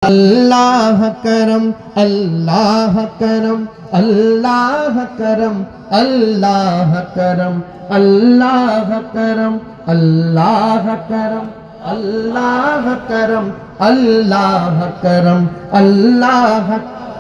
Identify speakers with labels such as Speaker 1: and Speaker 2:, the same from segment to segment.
Speaker 1: اللہ کرم اللہ کرم اللہ کرم اللہ کرم اللہ کرم اللہ کرم اللہ کرم اللہ کرم اللہ۔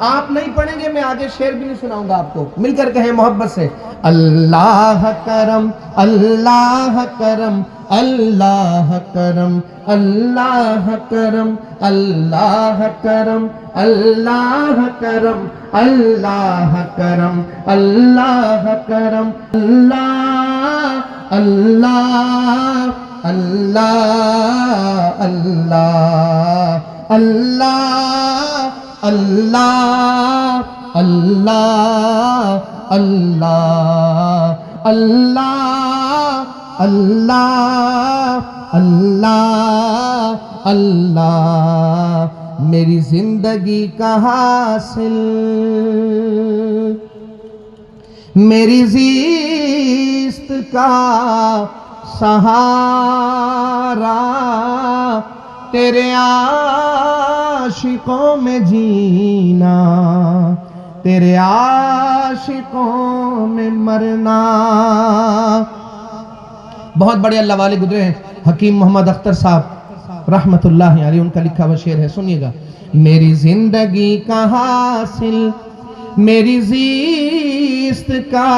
Speaker 1: آپ نہیں پڑھیں گے میں آگے شعر بھی نہیں سناؤں گا آپ کو، مل کر کہیں محبت سے، اللہ کرم اللہ کرم اللہ کرم اللہ کرم اللہ کرم اللہ کرم اللہ کرم اللہ کرم اللہ اللہ اللہ اللہ اللہ اللہ اللہ اللہ اللہ اللہ اللہ اللہ۔ میری زندگی کا حاصل، میری زیست کا سہارا، تیرے عاشقوں میں جینا، تیرے عاشقوں میں مرنا۔ بہت بڑے اللہ والے گزرے ہیں، حکیم محمد اختر صاحب رحمت اللہ علیہ، ان کا لکھا ہوا شعر ہے، سنیے گا۔ میری زندگی کا حاصل، میری زیست کا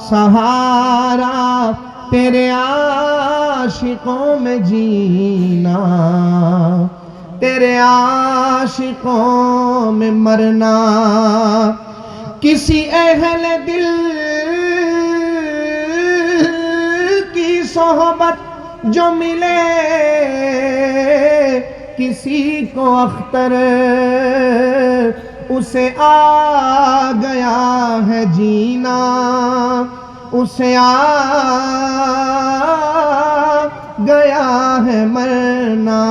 Speaker 1: سہارا، تیرے عاشقوں میں جینا، تیرے عاشقوں میں مرنا۔ کسی اہل دل کی صحبت جو ملے، کسی کو اختر اسے آ گیا ہے جینا، اسے آ گیا ہے مرنا۔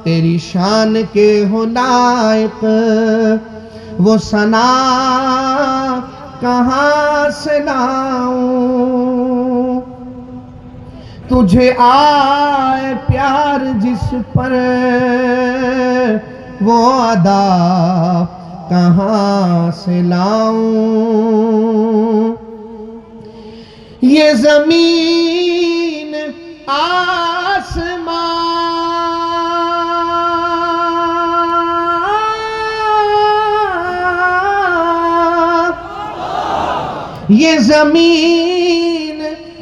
Speaker 1: تیری شان کے ہو لائق وہ ثنا کہاں سے لاؤں، تجھے آئے پیار جس پر وہ ادا کہاں سے لاؤں۔ یہ زمین آسمان، یہ زمین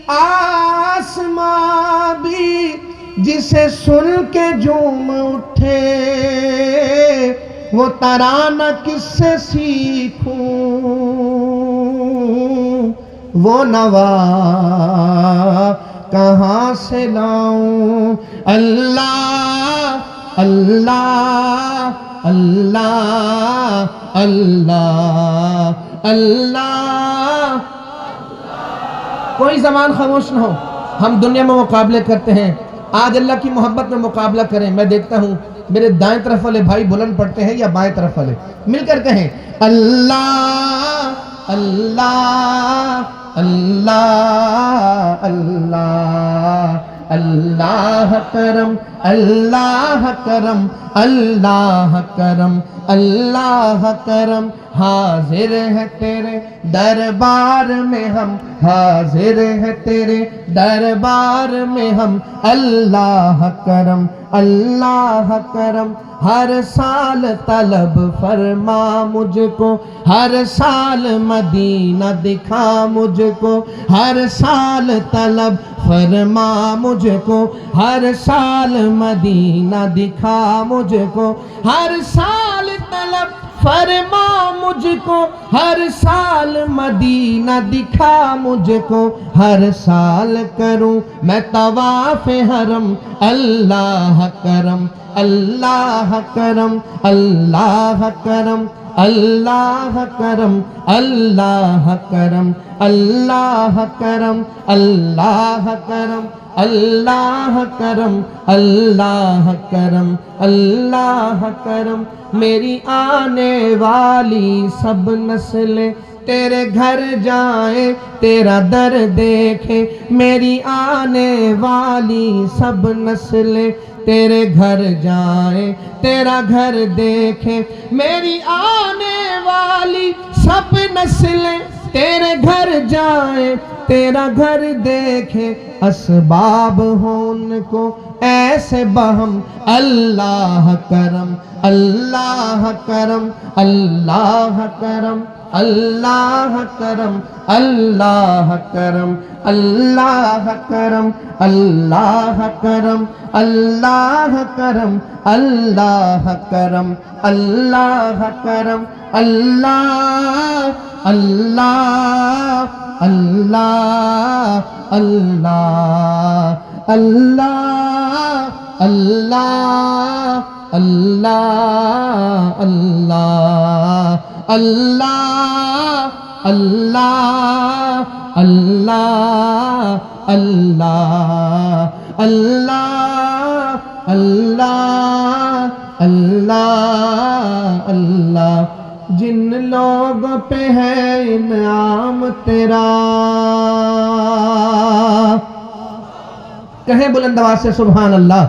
Speaker 1: آسمان بھی جسے سن کے جھوم اٹھے، وہ ترانہ کس سے سیکھوں، وہ نوا کہاں سے لاؤں۔ اللہ اللہ اللہ اللہ اللہ۔ کوئی زبان خاموش نہ ہو، ہم دنیا میں مقابلے کرتے ہیں، آج اللہ کی محبت میں مقابلہ کریں۔ میں دیکھتا ہوں میرے دائیں طرف والے بھائی بلند پڑھتے ہیں یا بائیں طرف والے، مل کر کہیں اللہ اللہ اللہ اللہ اللہ کرم اللہ کرم اللہ کرم اللہ کرم۔ حاضر ہے تیرے دربار میں ہم، حاضر ہے تیرے دربار میں ہم، اللہ کرم اللہ کرم۔ ہر سال طلب فرما مجھ کو، ہر سال مدینہ دکھا مجھ کو، ہر سال طلب فرما مجھ کو، ہر سال مدینہ دکھا مجھ کو، ہر سال طلب فرما مجھ کو، ہر سال مدینہ دکھا مجھ کو، ہر سال کروں میں طواف حرم، اللہ کرم اللہ کرم اللہ کرم اللہ کرم اللہ کرم اللہ کرم اللہ کرم اللہ کرم اللہ کرم اللہ کرم۔ میری آنے والی سب نسلیں تیرے گھر جائیں تیرا در دیکھیں میری آنے والی سب نسلیں تیرے گھر جائیں تیرا گھر دیکھیں میری آنے والی سب نسلیں تیرے گھر جائیں تیرا گھر دیکھیں اسباب ہوں ان کو ایسے بہم اللہ کرم اللہ کرم اللہ کرم اللہ کرم اللہ کرم اللہ کرم اللہ کرم اللہ کرم اللہ کرم اللہ کرم اللہ اللہ اللہ اللہ اللہ اللہ اللہ اللہ اللہ اللہ اللہ اللہ اللہ اللہ اللہ اللہ جن لوگوں پہ ہے انعام تیرا کہیں بلند آواز سے سبحان اللہ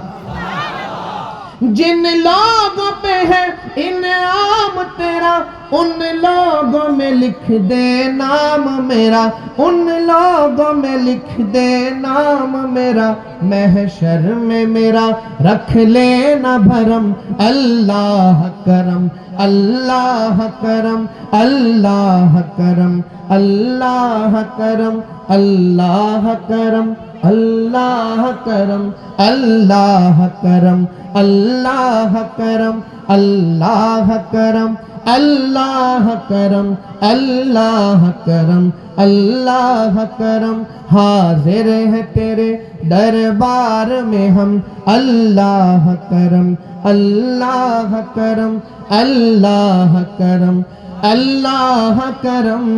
Speaker 1: جن لوگوں پہ ہے انعام تیرا ان لوگوں میں لکھ دے نام میرا ان لوگوں میں لکھ دے نام میرا محشر میں میرا رکھ لینا بھرم اللہ کرم اللہ کرم اللہ کرم اللہ کرم اللہ کرم اللہ کرم اللہ کرم اللہ کرم اللہ کرم اللہ کرم اللہ کرم اللہ کرم حاضر ہے تیرے دربار میں ہم اللہ کرم اللہ کرم اللہ کرم اللہ کرم